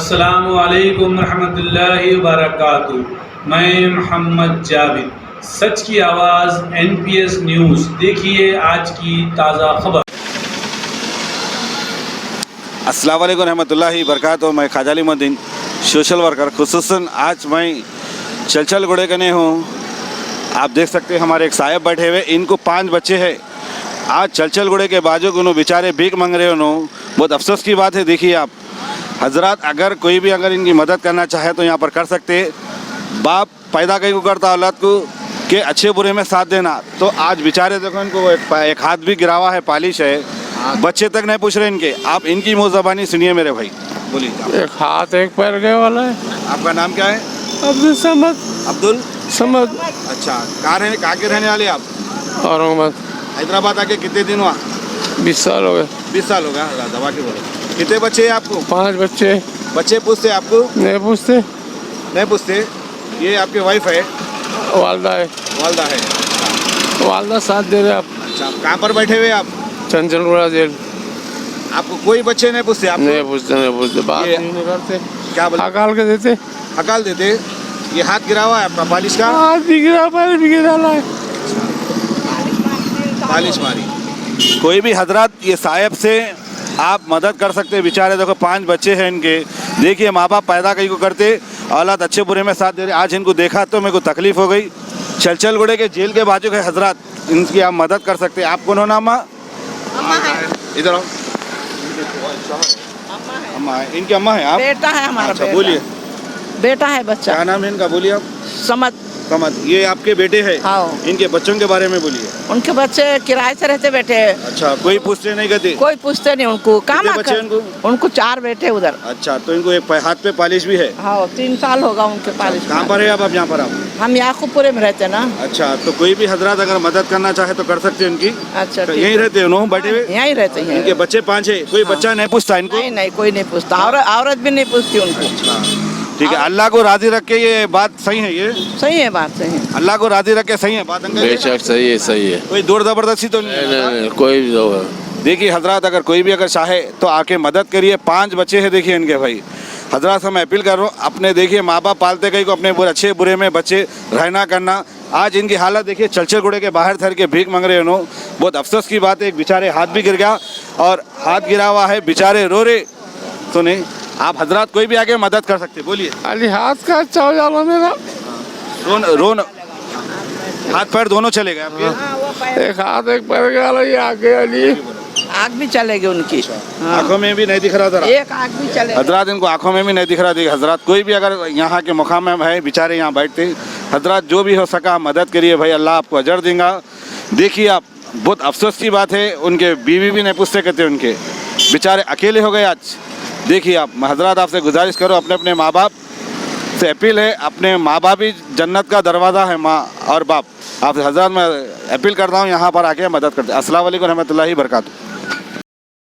अस्सलामु अलैकुम रहमतुल्लाहि व बरकातुहू। मैं मोहम्मद जावेद, सच की आवाज़ NPS न्यूज़। देखिए आज की ताज़ा खबर। अस्सलाम वालेकुम रहमतुल्लाहि व बरकातुहू। मैं ख्वाजा अलीमुद्दीन, सोशल वर्कर। खुसूसन आज मैं चलचल गुड़े कने हूँ। आप देख सकते हैं हमारे एक साहब बैठे हुए, इनको 5 बच्चे हैं। आज चलचल गुड़े के बाजू उन्होंने बेचारे भीख मांग रहे उन्होंने। बहुत अफसोस की बात है। देखिए आप हजरात, अगर कोई भी अगर इनकी मदद करना चाहे तो यहाँ पर कर सकते। बाप पैदा कहीं को करता औलाद को के अच्छे बुरे में साथ देना, तो आज बेचारे देखो इनको एक हाथ भी गिरा हुआ है, पालिश है, बच्चे तक नहीं पूछ रहे इनके। आप इनकी मुँह ज़बानी सुनिए मेरे भाई, बोलिए। एक हाथ एक पैर गए वाला है। आपका नाम क्या है? अब्दुल समद। अब्दुल समद। अच्छा, कहाँ के रहने वाले आप? औरंगाबाद। हैदराबाद आके कितने दिन हुआ? 20 साल हो गए। 20 साल हो गया। दबा के बोलो। कितने बच्चे हैं आपको? 5 बच्चे। बच्चे पूछते आपको? नहीं पूछते। नहीं पूछते। ये आपके वाइफ है? वालदा है। वालदा है। वालदा साथ दे रहे आप। अच्छा, कहाँ पर बैठे हुए आप? चंचलगुड़ा जेल। आपको कोई बच्चे नहीं पूछते आपको? नहीं पूछते बात नहीं करते। क्या बोले? हकाल के देते। हकाल देते। ये हाथ गिरा हुआ है आपका पालिश का? हाथ भी गिरा, पैर भी गिरा है। पालिश मारी। कोई भी हजरात ये साहब से आप मदद कर सकते हैं। बेचारे देखो 5 बच्चे हैं इनके। देखिए माँ बाप पैदा कहीं को करते, औलाद अच्छे बुरे में साथ दे रहे। आज इनको देखा तो मेरे को तकलीफ हो गई। चलचल गुड़े के जेल के बाजू के हजरात, इनकी आप मदद कर सकते हैं। आप कौन हो? नाम इधर आओ। अम्मा है। इनकी अम्मा है आप? बेटा है हमारा। अच्छा बोलिए। बेटा है बच्चा। क्या नाम है इनका? बोलिए आप। समद। समद। ये आपके बेटे हैं? हाँ। इनके बच्चों के बारे में बोलिए। उनके बच्चे किराए से रहते बेटे। अच्छा, कोई पूछते नहीं कहते? कोई पूछते नहीं उनको। काम कितने बच्चे हैं उनको 4 बेटे उधर। अच्छा, तो इनको एक हाथ पे पालिश भी है? हाँ, 3 साल होगा उनके पालिश। कहाँ पर है आप? यहाँ पर आप? हम याकूबपुरे में रहते ना। अच्छा, तो कोई भी हजरात अगर मदद करना चाहे तो कर सकते हैं उनकी। अच्छा, तो यहीं रहते हो बैठे हुए? यहीं रहते हैं। इनके बच्चे 5 है। कोई बच्चा नहीं पूछता इनको? नहीं, कोई नहीं पूछता। औरत भी नहीं पूछती उनको। अच्छा, ठीक है। अल्लाह को राजी रख के ये बात सही है। ये सही है, बात सही है। अल्लाह को राजी रख के सही है बात अंकल? बेशक सही है, सही है। कोई दूर जबरदस्ती तो नहीं? नहीं, कोई भी। देखिए हजरात, अगर कोई भी अगर चाहे तो आके मदद करिए। 5 बच्चे हैं देखिए इनके भाई। हजरात से मैं अपील कर रहा हूँ, अपने देखिए माँ बाप पालते कहीं को अपने अच्छे बुरे में बच्चे रहना करना। आज इनकी हालत देखिए, चलचल गुड़े के बाहर ठहर के भीख मांग रहे हैं उन्होंने। बहुत अफसोस की बात है। एक बेचारे हाथ भी गिर गया और हाथ गिरा हुआ है, बेचारे रो रहे। सुने आप हजरात, कोई भी आके मदद कर सकते, बोलिए। अली हाथ का अच्छा हो जाला मेरा। रोन हाथ पैर दोनों चले गए आपके? एक हाथ एक पैर गया, ये आगे अली आँख भी चलेगी उनकी। आंखों में भी नहीं दिख रहा था। एक आँख भी चले। हजरात, इनको आंखों में भी नहीं दिख रहा था। हजरात, कोई भी अगर यहाँ के मुकाम में है, बेचारे यहाँ बैठते। हजरात, जो भी हो सका मदद करिए भाई, अल्लाह आपको अजर देगा। देखिए आप, बहुत अफसोस की बात है, उनके बीवी भी नहीं पूछते कहते, उनके बेचारे अकेले हो गए आज। देखिए आप हजरात, आपसे गुजारिश करो, अपने अपने माँ बाप से अपील है। अपने माँ बाप ही जन्नत का दरवाज़ा है, माँ और बाप। आप हजरात मैं अपील करता हूँ यहाँ पर आके मदद करते। अस्सलाम वालेकुम रहमतुल्लाहि व बरकातुहू।